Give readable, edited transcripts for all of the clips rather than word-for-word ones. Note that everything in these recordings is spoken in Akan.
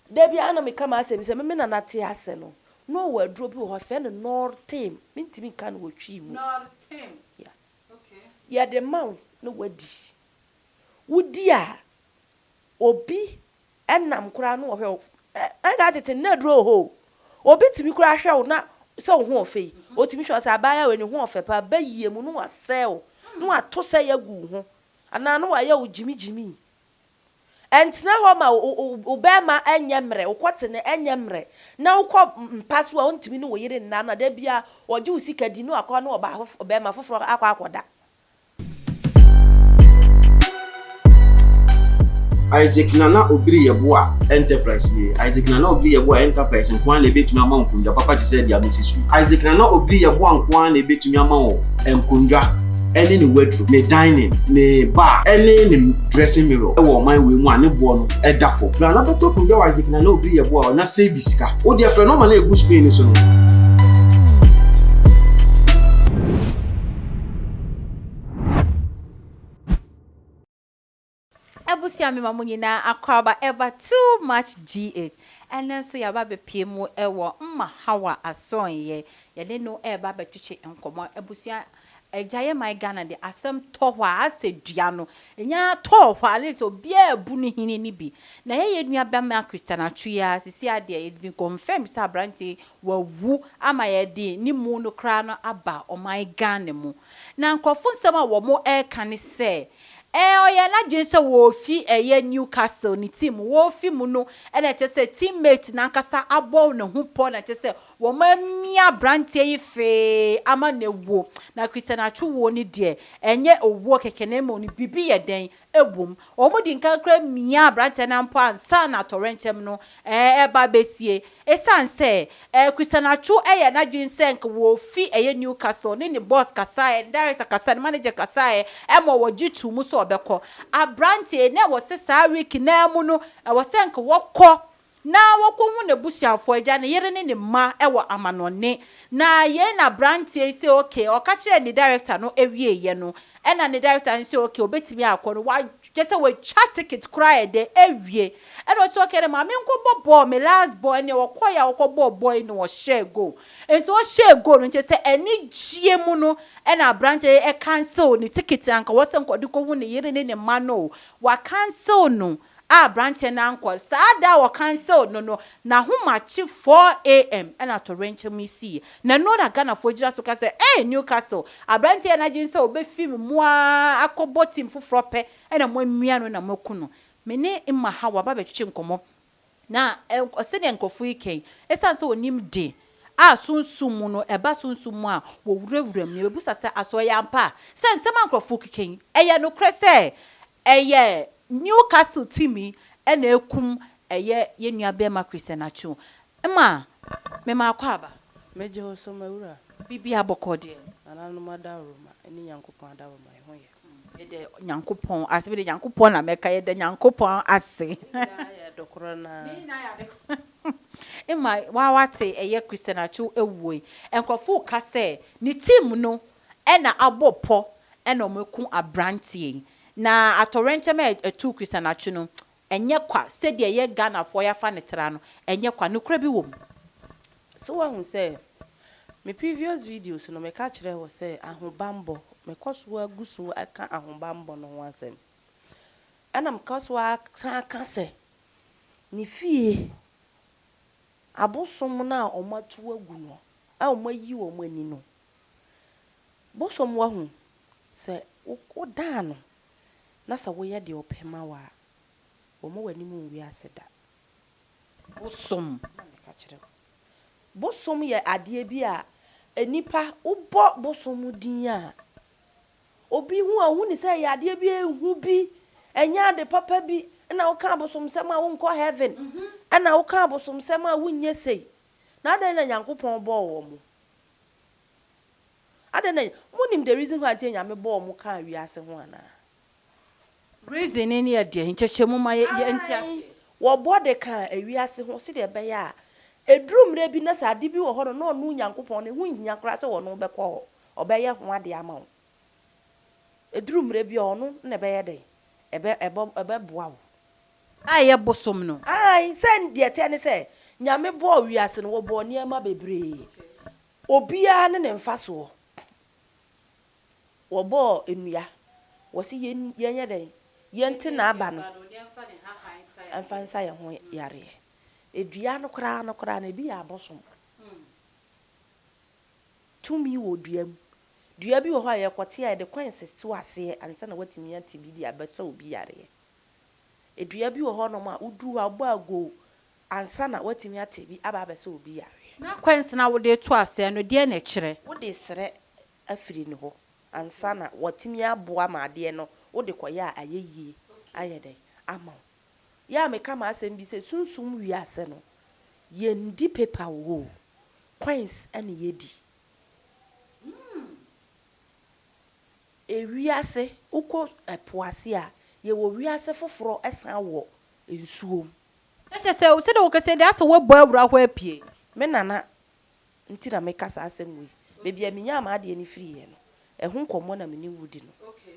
Debbie Anna me come as a me na nate ase no. No we drop you her friend nor team. Mintimi kan wo twi mu. Nor team. Yeah. Okay. Yeah, the mount no wadi. Wudi a obi enam kura no wo I got it in na dro ho. Obi timi kura hwe wo na se wo ho ofei. Otimi hwe se abaya we ni ho ofepa ba yie mu no wa sell. No ato se yagu ho. Ana no wa ya wo jimi. Entina ho ma obema enyemre ukote ne enyemre na ukọ mpaso a ontimi no woyire nna na da bia oje usika di no akọ na obema foforo akọ Isaac Nana obiri yeboa enterprise ye Isaac Nana obiri yeboa enterprise nkwan na betumi ama nkundwa papa ti say dia mesisu Isaac Nana obiri yeboa nkwan na betumi ama o nkundwa any ni wardrobe ne dining ne bar any ni dressing mirror e wo man we mu ane bo no e da fo na na beto nkundwa Isaac Nana obiri yeboa na service ka o dia frɛ no ma na egu screen ni so no Abusia me mamunyi na akwaba ever too much GH and so ya ba be piemu ewo mma hawa asonye ya le no eba betwetwe enkomo abusia ejaye my Ghana de asem tohwa asedua no enya tohwa le to bia ebu ni hini ni bi na ye nua ba ma Christian atwea sisi ade it's been confirmed sa branche wawu ama ye de ni mu no kra no aba o my Ghana mu na nkofo nsem a wo mo e kan se oya na dwense wo fi eye Newcastle ni team wo fi mu no e na che se teammate na nkasa abo ne ho po na che se wo ma mia brantie yi fe ama ne wo na Christian Atsu wo ni de enye owo keke na mo ni bibi ye den ewom o mo di nkankra mia brantie na mpo ansa na torrentem no ba besie esanse Christian Atsu eye na dwense nka wo fi eye Newcastle ni boss kasa director kasa manager kasa mo wo jitu mu so obekọ abrantie na wo se sa week na mu no wo se nka wokọ na wokọ hu na busuafo agya na yere ne ma wo amanone na ye na brantie say okay o ka kire ni director no ewie ye no na ni director say okay obetimi akọ no wa just we chat ticket cry de ewie o so okay ma me nko bobo me last boy ne wokọ ya wokọ boy no wo share go enti wo share go no say eni gie mu no na brantie cancel ni ticket anka wo se nko de ko hu ne yere ne ma no wa cancel no branche na ankwal sada wa cancel no na humachi 4 am na to renche misi na no na Ghana for jira so ka say Newcastle branche na jinse obe film mu akobo team fufro pe na mo mmia no na maku no me ne imma hawa ba betwe nkomo na se ne nkofu iken esanse onim de sunsum no eba sunsum a wo wurawuram ne bebusa se aso ya mpa se nsema nkofu kiken eye no krese eye Newcastle team na ekum eye ye nuabe ma Christian Atsu ma me ma kwaba meje ho so mawura bibi abokode ananu madaroma eni yankopon adaroma ho ye de nyankopon ase de nyankopon na meka ye de nyankopon ase ya dokoro na ni na ya de ma wawate eye Christian Atsu ewoi enkrofo ka se ni team no na abopo na omeku abrantie na atorenche me etu Christian Atsu no enye kwa sedi ye Ghana for ya fa netra no enye kwa nukra bi wom so wa hu say me previous videos no me ka kire wo say ahobambo me koso agusu aka ahobambo no ho asem ana me koso aka say ni fie abosom na omatu agu no a omayi wo mani no bosom wa hu say o da no na sa wo ye de opema wa o mo wani mu wi aseda bosom ka kire bosom ye ade bi a enipa ubo bosom din a obi hu a hu ni say ye ade bi ehu bi enya de papa bi na wo ka bosom sem a wo nko heaven na wo ka bosom sem a wo nye sei na ade na Nyankopon bo wo mo ade na munim the reason why anya me bo mo ka wi ase ho ana reason ni e de nchechemu ma ye ntia wo bode ka awi ase ho se de be ya edurumre bi na sa ade bi wo ho no no Nyankopon ne hu hia kra se wo no be ko obeye ho ade ama wo edurumre bi ono na be ye de ebe boa wo Aye bosom no. Ai send de te ne se nyame bo wiase no wo bo niema bebre. Obia ne mfa so. Wo bo enua. Wo se yenye den. Yente na aba no. Anfansa ye ho yare. Edua no kra na bi ya bosom. Tumi wo dua. Dua bi wo ho aye kote ya de kwan sisi wase ansa na watimi ante bi dia besa obi yare. Edua bi wo ho no ma udu abo ago ansa na watimi ate bi aba besa obi yare. Na kwanse na wo de to ase no de na kire. Wo de sere afiri ne ho ansa na watimi aboa ma de no wo de koya ayeye ayede ama. Ya me kama asem bi se sunsum wiase no ye ndi paper wo kwanse ane yedi. Ewiase uko epoase a ye wo wiase foforo esan wo ensuom. Ete se o se de o kese de aso wo bo awura ho apie. Me nana nti na me kasa asem wi. Me bia minya ma ade ni firi ye no. Ehun komo na me ni wudi no. Okay.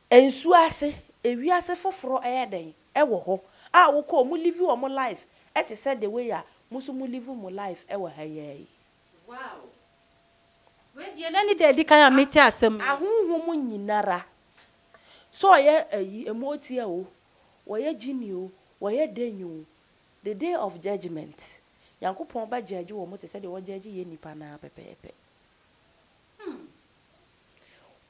Ensuase ewiase foforo eyeden ewo ho. A wo ko mu live wo mo life. Ete se the way a musu mu live mo life ewo ha ye. Wow. We die na ni de di kan ameti asem. Ahunhu mu nyinara. So ye ayi emotia o. Wo ye gini o, wo ye denyu. The day of judgment. Yankopon ba judge wo mo te se de wo judge ye nipa na pepepe.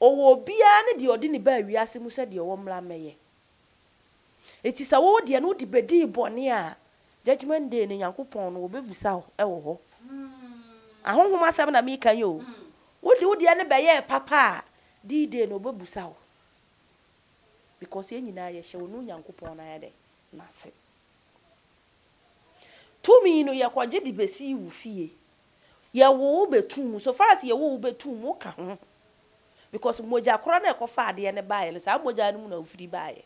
Owo bia ne de odi ni ba wiase mu se de wo mla meye. Eti sa wo de no di bedi bone a judgment day ne Yankopon no wo bebusa wo ewo ho. Ahunhu asem na mi kan yo. Wo de ne be ye papa di day no bebusa wo. Because ye nyina ye hye wo no Yankopon na ye de na se. Tumi no ye kwaje di besi wu fie. Ye wo betum so far as ye wo betum wo ka ho. Because moja kora na ekofa ade ne baaye sa moja no mu na ofiri baaye.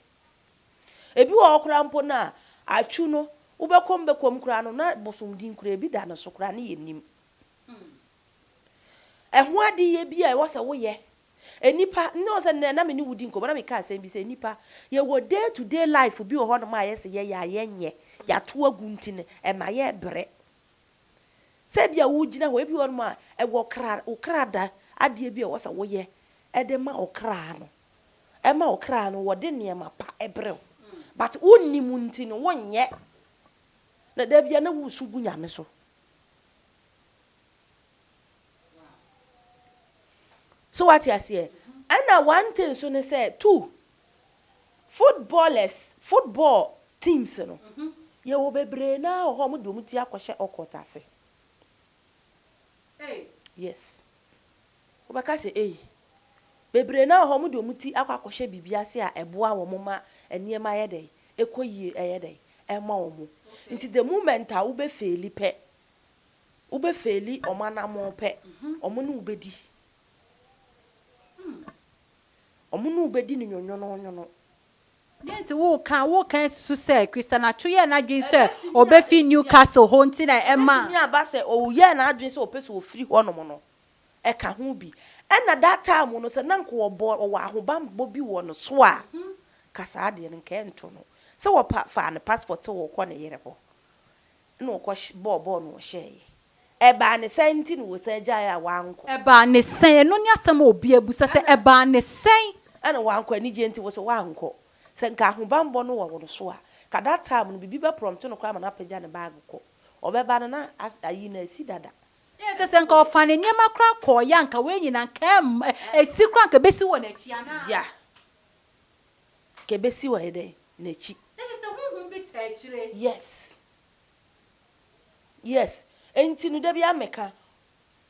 Ebi wo kora mpo na Atsu no wo bekom kora no na bosom din kora ebi da no so kora ne yenim. Eho ade ye bi a wo se wo ye. Enipa no se na me ni wudi nko na me ka asem bi se enipa ye wo day to day life bi wo ho no ma ye se ye ya ye nye ya to agu ntine e ma ye bre. Se bia wo gina ho ebi wo no ma e wo kra da ade bi a wo se wo ye ede ma okra no e ma okra no wo de niema pa ebre. But wonni mu ntine wonye na da bia na wo sugu nyame so. So what you say? And one thing so they say two football teams no. Ye wo bebre na ho mo do muti akwohye okotase. Yes. Obaka say bebre na ho mo do muti akwohye bibiase a eboa wo mo ma eniema ye dey ekoyie eye dey ema wo mo. Nti the moment a wo be faili pe wo be faili omanamo pe omo no ubedi omunu ubedi ni nyonyono nti wo kan su se Christian Atsu ye na dwen se obefi Newcastle ho nti na ema ni aba se o ye na adwen se opese o free ho no mo no e ka ho bi na that time no se na nko wo ahobambo bi wo no so a kasa ade ne nke nto no se wo fa ne passport wo kɔ ne yere ho na wo kɔ bɔ no wo hye eba ne senti no wo se gya ya wanko eba ne sen no ni asem obi abusa se eba ne sen ana wanko ani je nti wo so wanko se nka ahobambo no wo no so a ka that time no bibi be prompt no kwa ma na pagya ne bag kɔ obeba no na ayi na asi dada yes se nka ofa ne niema kra kɔ ya nka we nyina nka esi kra nka besi wo na chi ana ya ke besi wo ede na chi se hunhun bi ta chire yes enti no da bia meka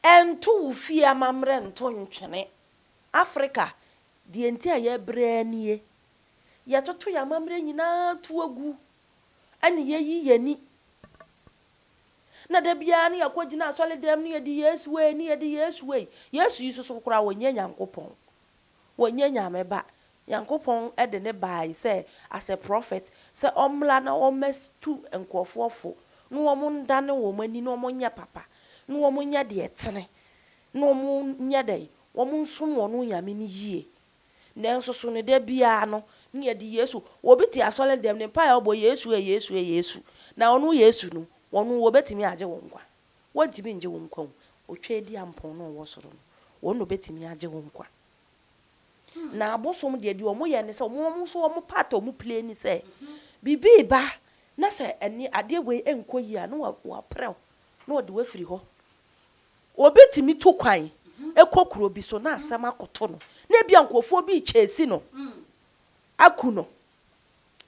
ento ufie amamre nto ntwene Africa di enti aye branie ya toto ya amamre nyina to agu ani ye yi yani na da bia ne yakogina asole dem ne di Yesu we ne di Yesu we Yesu yi so kura wonye Nyankopon wonye Nyameba Nyankopon ede ne bai say as a prophet say omla na omestu enkofofo no wo ndane wo mani no mo nya papa no wo nya de etene no mo nya dai wo nsum wo no nyame ni yie na nso so ne da bia no nye di Yesu obi ti asole dem ne pa ya obo Yesu na onu Yesu no wonu wo betimi age wo nkwa wontimi nje wo nkwa otwe di ampon no wo soro no wonu betimi age wo nkwa na abosom de omo ye ne se omo so omo part omo play ni se bibi ba na se eni ade we enko yi a no wa prew no de we firi ho obetimi to kwan ekokuro bi so na asem akoto no na bia nkofo bi chesi no akuno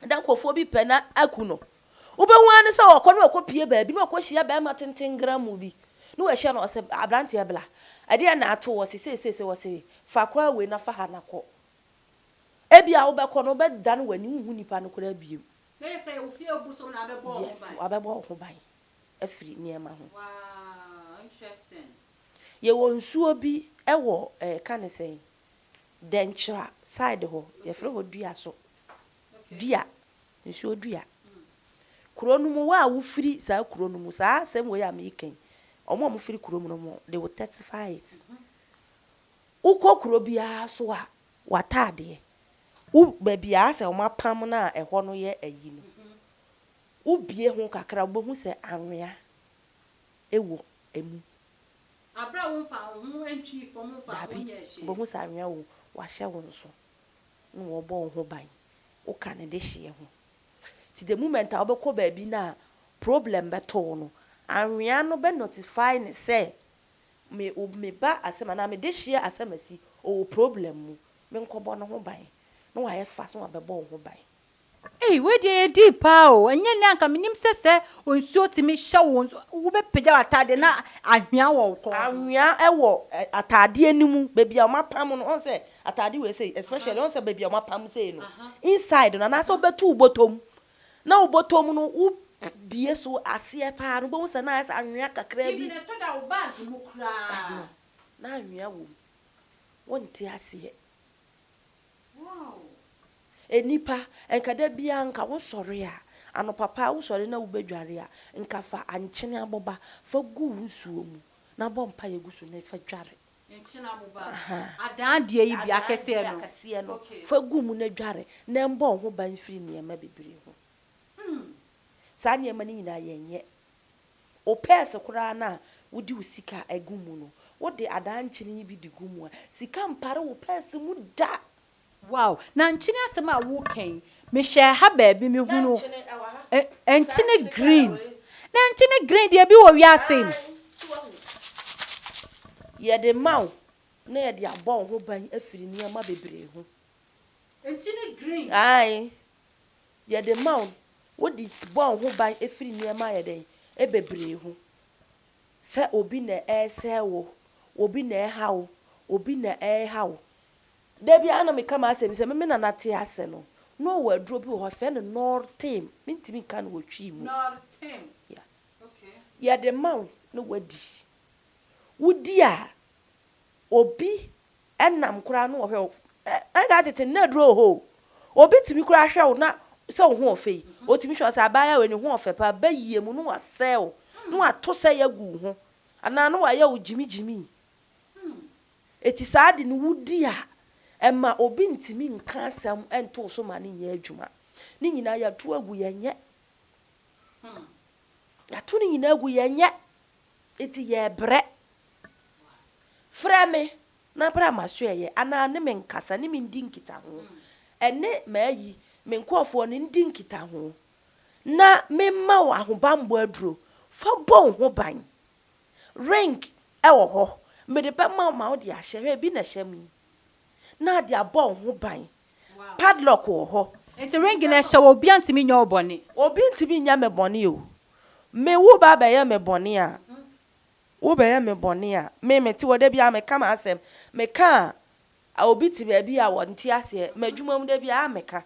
da nkofo bi pena akuno ubehu ani se okono okopie baabi na okohia ba ma tentengramu bi no we hia no se abrante ya bla ade na ato wo se wo se fa kwa we na fa ha na ko ebia wo be ko no be dan wani hu nipa no kora biem na say wo fie obuso na abebo ho ban yes abebo ho ban afiri niema ho wow interesting ye wo nsuo bi ewo ka ne sei denchra side ho ye fere ho dua so dua nsuo dua kuronumu wa wo firi sa kuronumu sa asem we ya meken omo mo firi kuromu no mo they will testify it uko kuro bia so a watade u babia se o mapam na eho no ye ayi no ubie ho kakra bo hu se anwea ewo emu abra wo fa ho entwi fo fa ho ye hye bo hu se anwea wo wa hye wo so no wo bo ho ban o ka ne de hye ho ti the moment a obekọ baabi na problem beto no anwea no be notify ne say me ba asema na me de hye asemasi o problem mu me nkobo no ho ban no wa ye fa so abebo ho ban we dey deep o enye ne anka minim sese onsuo timi hye wo be pega atade na ahwea wo ko anwea ewo atade animu bebia o mapam no on say atade we say especially on say bebia o mapam say no inside na so betu ubotom na ubotom no bie so ase pa no bo se na asa anwea kakra bi even to da wo bag mu kra na anwea wo wonte ase wow enipa enkada bia nka wo sori a ano papa wo sori na wo bedware a nka fa ankyene aboba fa gu nsuo mu na bompa ye gu so na fa dware ankyene aboba adan de yi bia kese no fa gu mu na dware na mbo ho ban firi niema bebere ho sa niema ni nyina yenye o pese kura na wodi usika egu mu no wo de adan nkyene bi di gu mu a sika mpare wo pese mu da wow na nkyene asema wo kan me share ha baabi me hunu nkyene green na nkyene green de bi wo wi asem ye de maw na ye de abon ho ban afiri niema bebere ho nkyene green ai ye de maw wo di bon ho ban afiri niema ye den ebebere ho se obi na ese wo obi na ehawo obi na ehawo debi ana me kama asem se me na nate ase no no wa dro bi ho fe no nortem mintimi kan wo twi mu nortem yeah okay ya de maw no wudi a obi enam kura no wo hwe ga tete na dro ho obi timi kura hwe wo na se wo ho ofe otimi hwe se abaya we ni ho ofe pa bayie mu no wa sel no ato se ya gu ho ana no wa ya wo jimi eti saade no wudi a emma obi ntimi nka asam ento so ma ne nya adwuma ni nyina ya to agu yenye ya to ni nyina agu yenye eti ye bre frame na bra maso ye ana ne me nkasa ne me ndi nkita ho ene mayi me nkofo ne ndi nkita ho na me ma wa ahobambo aduro fa bon ho ban ring ewo ho me de pe ma odi ahye bi na hyami na de abon ho ban padlock wo ho enti ring na hye wo bia ntimi nya obone obi ntimi nya me bone o me wo ba ba ye me bone a wo ba ye me bone a me ti wo de bia me kama asem me ka a obi ti ba bia wo nti ase madwuma mu de bia me ka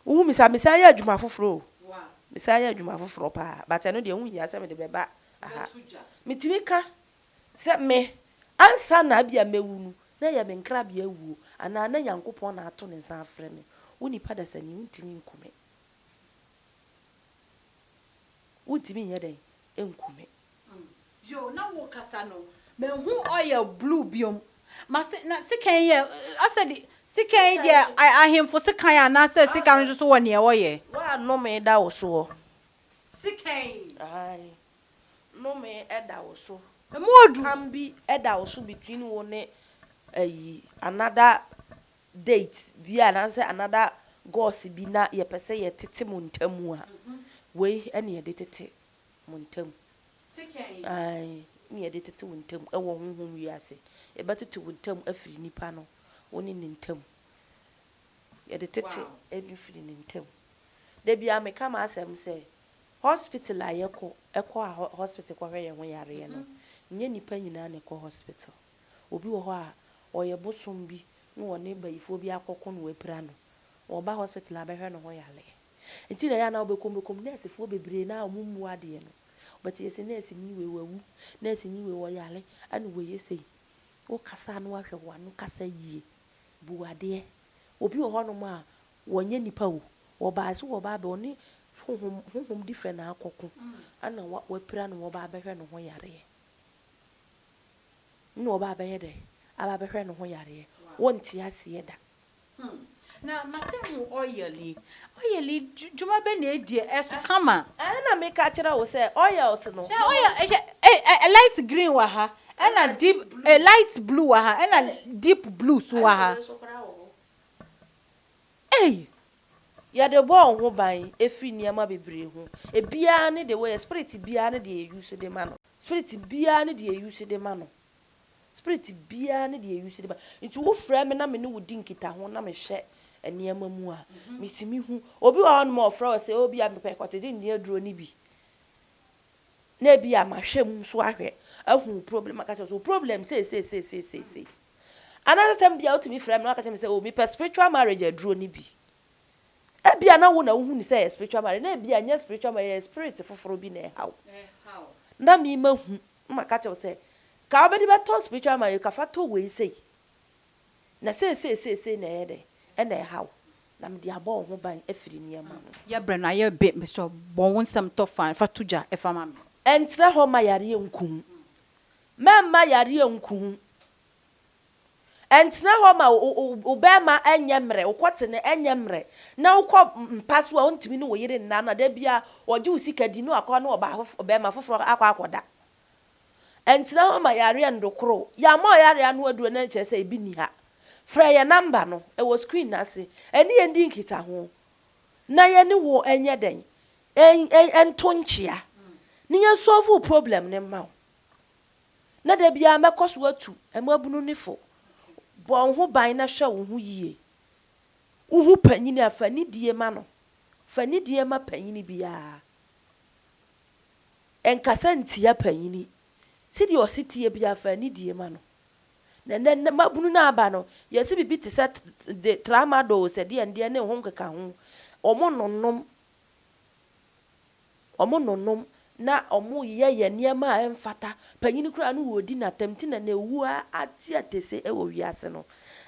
wo misa ya adwuma foforo misa ya adwuma foforo pa but no de hu ya se me de beba aha mitimi ka se me ansa na bia mewunu na ya me nkra bia wuo ana na yankopon na ato ne nsa afre me woni pada sani untimi nkume untimi yeden enkume yo na wo kasa no me hu oil blue biom ma se na se kan ye asedi Sikan dia ahemfo sikan anase sikan nso so wɔ ne wo ye. Wa no me da wo so. Sikan. Ai. No me eda wo so. Emodu. Can be eda wo so between one another date bi ananse another gossip bi na ye pese ye tete mo ntamu a. We ene ye de tete mo ntamu. Sikan. Ai, me ye de tete wo ntamu e wo honhom wi ase. E betete wo ntamu afiri nipa no. Oni ne ntamu. Ye de tete enu firi ne ntamu. De bia me kama asem se hospital ayeko hospital kwa hwe ye ho yare no. Nye nipa nyina na ko hospital. Obi wo ho a oye bosom bi no woni bayifo bi akoko no wapira no. Oba hospital abehwe no ho yare. Nti na ya na obekom nurse fo bebre na omummu ade no. But yes nurse ni we wawu, nurse ni we wo yare, anu we yesei. Wo kasa no ahwe wo anu kasa yie. Buade. Obi wo ho no ma wonye nipa wo. Wo ba so wo ba be oni honhom different na akoko. Ana wapira no wo ba behwe no ho yare. No ba be de aba behwe no ho yare wonti ase da na masemu oyeli juma be na edie eso kama na me ka kira wo say oil se no oil light green wa ha na deep light blue wa ha na deep blue so wa ha ya de bo ho ban efi niama bebre ho e bia ne de way spirit bia ne de use de ma no spirit bia ne de use de ma no spirit bia ne de use de ba nti wo fra me na me ne wodi nkita ho na me hwe eniema mu a mitimi hu obi wa on mo fra o se obi a me pe kwatede ndi aduro ni bi na bi a ma hwem so ahwe ahu problem aka so problem say another time bia otimi fra me na aka tell me say o me spiritual marriage aduro ni bi e bia na wo na hu ni say spiritual marriage na bia nya spiritual marriage spirit foforo bi na how na me ma hu maka tell say ka obedi beto spiritual marriage ka fato we say na say na ede e na how na me dia bo ho ban afiri niam no ya bre na ya be Mr. Bon nsam to fan fatuja e fama me entra ho ma yare nkum memma yare nkum entra ho ma obema enyemre ukotene enyemre na ukọ mpaso a ontimi no woyire nna na da bia oje usika di no akọ na obema foforo akọ entra ho ma yare ndokoro ya ma yare anu aduro na nche se ebi ni ha fra ya number no e wo screen na se eni endi nkita ho na ye ni wo enye den entonchia ni ye solve problem ne ma na da bia mekoso atu emabunu nifo bon ho ban na hwe wo ho yie wo hu panyini afani die ma no fani die ma panyini bia enkasa ntia panyini sidi ositie bia afani die ma no na mabunu na aba no yesi bibi ti set the tramadol se de ande ne ho nkeka ho omo nonnom na omo ye niema emfata panyini kura no wodi na temti na ewu ati atese e wo wiase no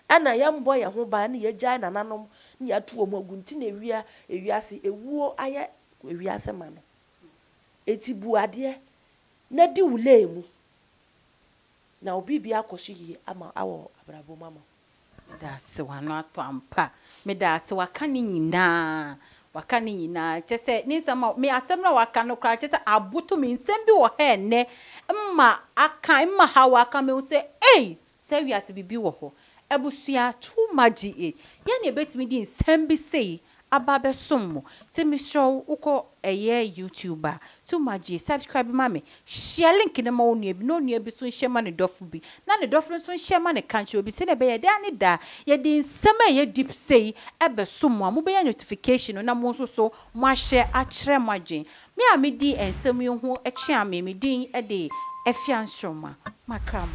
ana yambo ye ho ba na ye gya na nanom na yatu omo agunti na ewiase ewuo aye ewiase ma no eti buade na di wule mu na obi bia akoso yi ama awo abrabo mama da se wano ato ampa me da se waka ni nyina chese ni sama me asem na waka no kra chese abuto me nsem bi wo he ne mma aka mma ha waka me se se wiase bibi wo ho ebusua too magi ya na ebetimi di nsem bi sei ababe sommo te mi show uko YouTuber too magi subscribe mame share link na ma onu ebi no nu ebi so share ma ne dofu bi na ne dofu so share ma ne kanche obi se ne be ye da ne da ye di nsem ye deep sei ebe sommo mo be ya notification na mo so mo share a kire magi me a me di ensem yo ho e kye a me din e de efianstroma makram